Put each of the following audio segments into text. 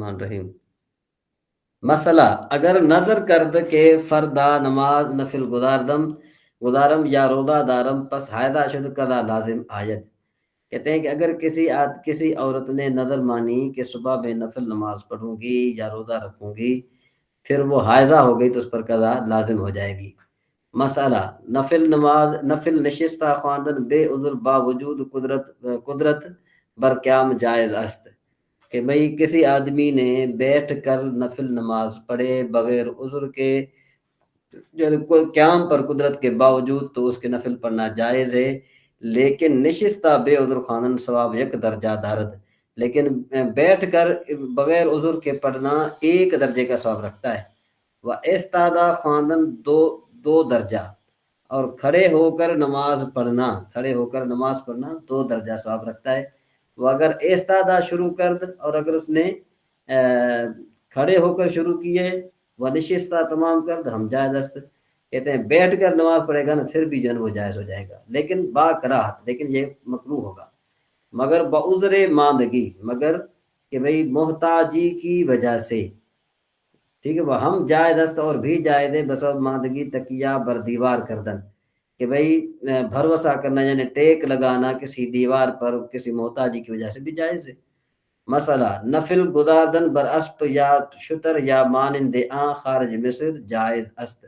الرحمن الرحیم۔ مسئلہ اگر نظر کرد کہ فردا نماز نفل گزارم یا روزہ دارم پس حائدہ شد قضا لازم آیت۔ کہتے ہیں کہ اگر کسی عورت نے نظر مانی کہ صبح میں نفل نماز پڑھوں گی یا روزہ رکھوں گی، پھر وہ حائضہ ہو گئی تو اس پر قضا لازم ہو جائے گی۔ مسئلہ نفل نشستہ خواندن بے عذر باوجود قدرت بر قیام جائز است۔ کہ بھئی کسی آدمی نے بیٹھ کر نفل نماز پڑھے بغیر عذر کے، کوئی قیام پر قدرت کے باوجود، تو اس کے نفل پڑھنا جائز ہے، لیکن نشستہ بے عذر خواندن ثواب یک درجہ دارد۔ لیکن بیٹھ کر بغیر عذر کے پڑھنا ایک درجے کا ثواب رکھتا ہے، وہ ایستادہ خواندن دو درجہ، اور کھڑے ہو کر نماز پڑھنا 2 درجہ ثواب رکھتا ہے۔ وہ اگر ایستادہ شروع کرد اور اگر اس نے کھڑے ہو کر شروع کیے، وہ نشستہ تمام کرد ہم جائز است۔ کہتے ہیں بیٹھ کر نماز پڑھے گا نا، پھر بھی جو ہے وہ جائز ہو جائے گا، لیکن با کراہت، لیکن یہ مکروہ ہوگا، مگر بعذر ماندگی، مگر کہ بھئی محتاجی کی وجہ سے، ٹھیک ہے، وہ ہم جائز است اور بھی جائز ہے بسبب ماندگی تکیہ بر دیوار کردن، کہ بھئی بھروسہ کرنا یعنی ٹیک لگانا کسی دیوار پر کسی محتاجی کی وجہ سے بھی جائز ہے۔ مسئلہ نفل گزاردن بر اسپ یا شتر یا مانند آن خارج مصر جائز است۔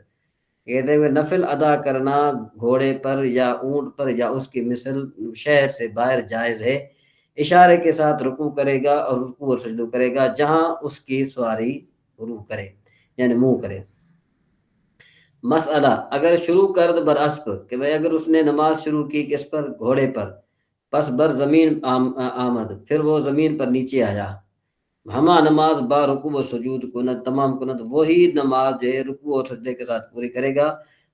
کہتے ہیں نفل ادا کرنا گھوڑے پر یا اونٹ پر یا اس کی مثل شہر سے باہر جائز ہے، اشارے کے ساتھ رکوع کرے گا اور رکوع اور سجدہ کرے گا جہاں اس کی سواری روح کرے یعنی منہ کرے۔ مسئلہ اگر شروع کرد بر اسپ، کہ بھئی اگر اس نے نماز شروع کی کس پر؟ گھوڑے پر، پس بر زمین آمد، پھر وہ زمین پر نیچے آیا، ہما نماز با رکوع و سجود کند تمام کند، وہی نماز جو ہے رکوع اور سجدے کے ساتھ پوری کرے گا۔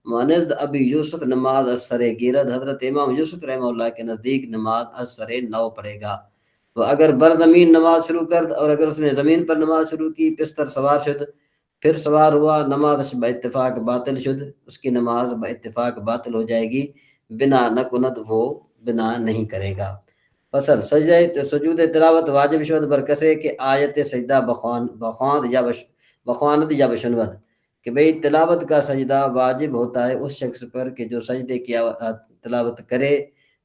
مانزد ابی یوسف نماز از سر گیرد، حضرت امام یوسف رحمہ اللہ کے نزدیک نماز از سر 9 پڑھے گا۔ وہ اگر بر زمین نماز شروع کرد اور اگر اس نے زمین پر نماز شروع کی، پستر سوار شد، پھر سوار ہوا، نماز با اتفاق باطل شد، اس کی نماز با اتفاق باطل ہو جائے گی، بنا نہ کند، وہ بنا نہیں کرے گا۔ فصل سجود تلاوت واجب شد بر کسے کہ آیت سجدہ بخواند یا بشنود، کہ بھئی تلاوت کا سجدہ واجب ہوتا ہے اس شخص پر کہ جو سجدے کی تلاوت کرے،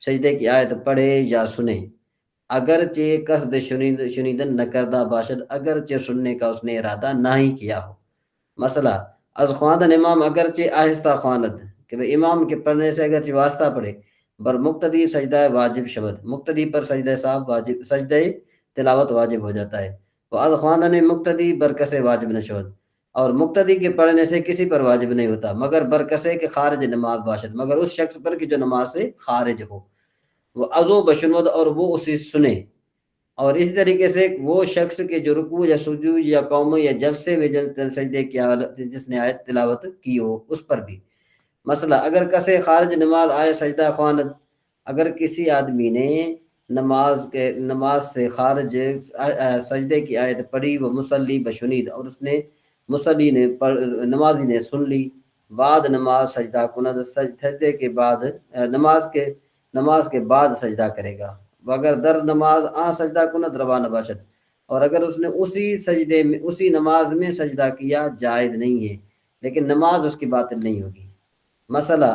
سجدے کی آیت پڑھے یا سنے، اگرچہ قصد شنیدن نہ کردہ باشد، اگرچہ سننے کا اس نے ارادہ نہ ہی کیا ہو۔ مسئلہ از خواندن امام اگرچہ آہستہ خواند، کہ بھئی امام کے پڑھنے سے اگرچہ واسطہ پڑھے، بر مقتدی سجدہ واجب شبد، مقتدی پر سجدہ صاحب واجب، سجدہ تلاوت واجب ہو جاتا ہے۔ وہ از خواندن مقتدی بر کسے واجب نہ شبد، اور مقتدی کے پڑھنے سے کسی پر واجب نہیں ہوتا، مگر بر کسے کے خارج نماز باشد، مگر اس شخص پر کہ جو نماز سے خارج ہو، وہ ازو بشنود، اور وہ اسے سنے، اور اسی طریقے سے وہ شخص کے جو رکوع یا سجود یا قوم یا جلسے میں سجدے کی جس نے آیت تلاوت کی ہو اس پر بھی۔ مسئلہ اگر کسے خارج نماز آئے سجدہ خواند، اگر کسی آدمی نے نماز سے خارج سجدے کی آیت پڑھی، وہ مصلی بشنید، اور اس نے مصلی نے نمازی نے سن لی، بعد نماز سجدہ کند، سجدے کے بعد نماز کے بعد سجدہ کرے گا، اگر در نماز سجدہ کند روا نباشد، اور اگر اس نے اسی نماز میں سجدہ کیا جائز نہیں ہے، لیکن نماز اس کی باطل نہیں ہوگی۔ مسئلہ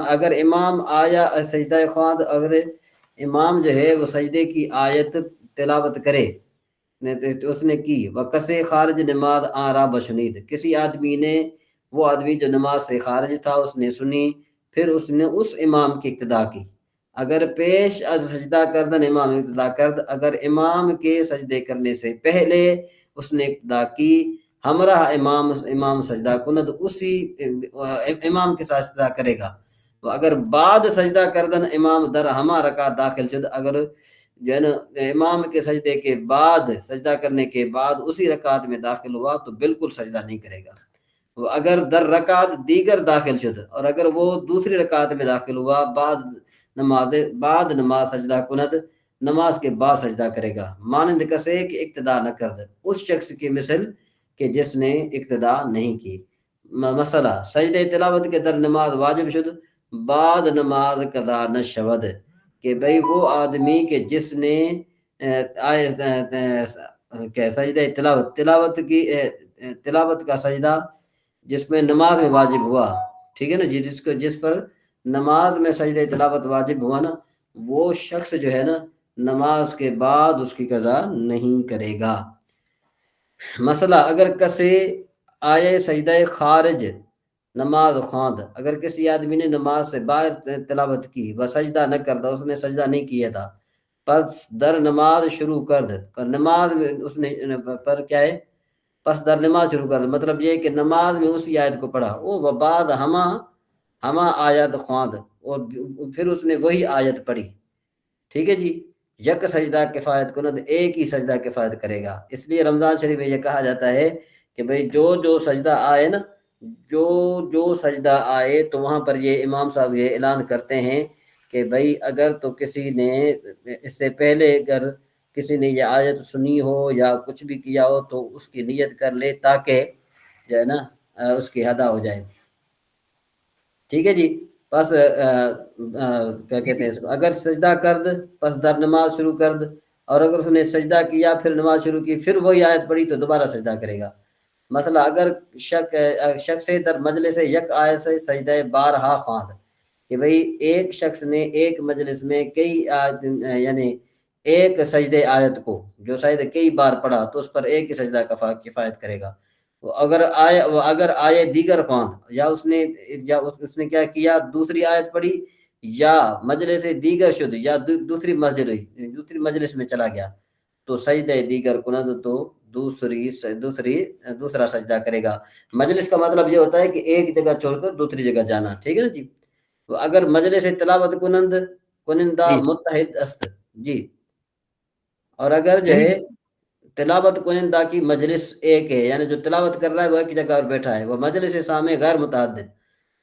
اگر امام آیا سجدہ خواند، اگر امام جو ہے وہ سجدے کی آیت تلاوت کرے تو اس نے کی، وکسے خارج نماز آرا بشنید، کسی آدمی نے، وہ آدمی جو نماز سے خارج تھا، اس نے سنی، پھر اس نے اس امام کی اقتداء کی، اگر پیش از سجدہ کردن امام اقتداء کرد، اگر امام کے سجدے کرنے سے پہلے اس نے اقتداء کی، ہمراہ امام سجدہ کند، اسی امام کے ساتھ سجدہ کرے گا، اگر بعد سجدہ کردن امام در ہما رکعت داخل شد، اگر جو ہے نا امام کے سجدے کے بعد سجدہ کرنے کے بعد اسی رکعت میں داخل ہوا تو بالکل سجدہ نہیں کرے گا۔ اگر در رکعت دیگر داخل شد، اور اگر وہ دوسری رکعت میں داخل ہوا، بعد نماز سجدہ کند، نماز کے بعد سجدہ کرے گا، مانند کسے کہ اقتداء نہ کرد، اس شخص کی مثل کہ جس نے اقتداء نہیں کی۔ مسئلہ سجدہ تلاوت کے در نماز واجب شد، بعد نماز قضا نہ شود، کہ بھئی وہ آدمی کہ جس نے کہ سجدہ تلاوت، تلاوت کا سجدہ جس میں نماز میں واجب ہوا، ٹھیک ہے نا جی، جس پر نماز میں سجدہ تلاوت واجب ہوا نا، وہ شخص جو ہے نا نماز کے بعد اس کی قضا نہیں کرے گا۔ مسئلہ اگر کسی آئے سجدہ خارج نماز خواند، اگر کسی آدمی نے نماز سے باہر تلاوت کی وہ سجدہ نہ کرتا، اس نے سجدہ نہیں کیا تھا، پس در نماز شروع کر دے، پر نماز میں اس نے پر کیا ہے، پس در نماز شروع کر دے، مطلب یہ کہ نماز میں اسی آیت کو پڑھا، وہ بعد ہما آیت خواند، اور پھر اس نے وہی آیت پڑھی، ٹھیک ہے جی، یک سجدہ کفایت کند، ایک ہی سجدہ کفایت کرے گا۔ اس لیے رمضان شریف میں یہ کہا جاتا ہے کہ بھئی جو سجدہ آئے نا، جو سجدہ آئے، تو وہاں پر یہ امام صاحب یہ اعلان کرتے ہیں کہ بھئی اگر تو کسی نے اس سے پہلے اگر کسی نے یہ آیت سنی ہو یا کچھ بھی کیا ہو تو اس کی نیت کر لے، تاکہ جو ہے نا اس کی ادا ہو جائے، ٹھیک ہے جی۔ پس کیا کہتے ہیں اس کو، اگر سجدہ کرد پس در نماز شروع کرد، اور اگر اس نے سجدہ کیا پھر نماز شروع کی پھر وہی آیت پڑھی تو دوبارہ سجدہ کرے گا۔ مثلا اگر شخص در مجلس یک آیت سے سجدہ بارہا خواند، کہ بھئی ایک شخص نے ایک مجلس میں کئی یعنی ایک سجدہ آیت کو جو شاید کئی بار پڑھا تو اس پر ایک ہی سجدہ کفایت کرے گا۔ اگر آئے دیگر خواند، یا اس نے کیا دوسری آیت پڑھی، یا مجلس دیگر شد، یا دوسری مجلس میں چلا گیا، تو سجدہ دیگر کند، تو دوسرا سجدہ کرے گا۔ مجلس کا مطلب یہ ہوتا ہے کہ ایک جگہ چھوڑ کر دوسری جگہ جانا، ٹھیک ہے نا جی۔ تو اگر مجلس تلاوت کنندہ متحد است، جی، اور اگر جو ہے تلاوت کنندہ کی مجلس ایک ہے، یعنی جو تلاوت کر رہا ہے وہ ایک جگہ پر بیٹھا ہے، وہ مجلس سامع غیر متعدد،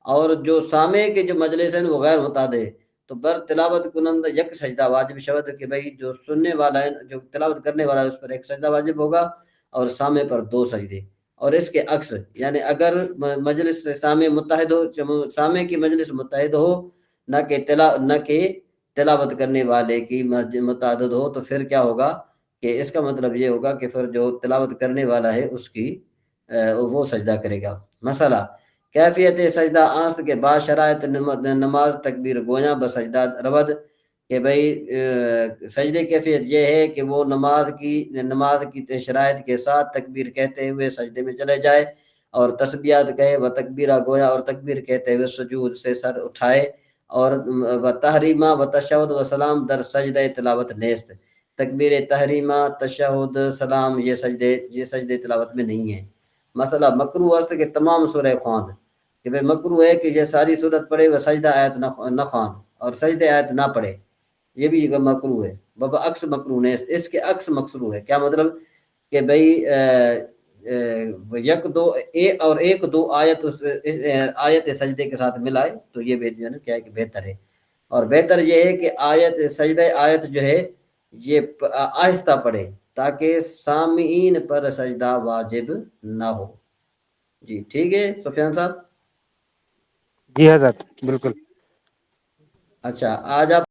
اور جو سامع کے جو مجلس ہیں وہ غیر متعدد، تو بر تلاوت کنندہ یک سجدہ واجب شود، کہ بھئی جو سننے والا ہے، جو تلاوت کرنے والا ہے، اس پر ایک سجدہ واجب ہوگا اور سامع پر 2 سجدے۔ اور اس کے عکس، یعنی اگر مجلس سامع متحد ہو، سامع کی مجلس متحد ہو، نہ کہ تلاوت کرنے والے کی متعدد ہو، تو پھر کیا ہوگا کہ اس کا مطلب یہ ہوگا کہ پھر جو تلاوت کرنے والا ہے اس کی وہ سجدہ کرے گا۔ مسئلہ کیفیت سجدہ آنست کے بعد شرائط نماز تکبیر گویاں بسجدہ رود، کہ بھئی سجدے کیفیت یہ ہے کہ وہ نماز کی شرائط کے ساتھ تکبیر کہتے ہوئے سجدے میں چلے جائے، اور تسبیحات کہے و تکبیرہ گویا، اور تکبیر کہتے ہوئے سجود سے سر اٹھائے، اور و تحریمہ و تشہد و سلام در سجدہ تلاوت نیست، تکبیر تحریمہ، تشہد، سلام یہ سجدے تلاوت میں نہیں ہے۔ مسئلہ مکروہ است کہ تمام سورہ خواند، کہ بھئی مکروہ ہے کہ یہ ساری صورت پڑھے و سجدہ آیت نہ خواند، اور سجدہ آیت نہ پڑھے، یہ بھی مکروہ ہے۔ بابا عکس مکروہ نیست، اس کے عکس مکروہ ہے، کیا مطلب کہ بھئی ایک دو آیت سجدے کے ساتھ ملائے تو یہ کیا ہے کہ بہتر ہے، اور بہتر یہ ہے کہ سجدہ آیت جو ہے یہ آہستہ پڑھے، تاکہ سامعین پر سجدہ واجب نہ ہو۔ جی ٹھیک ہے سفیان صاحب؟ جی حضرت بالکل۔ اچھا، آج آپ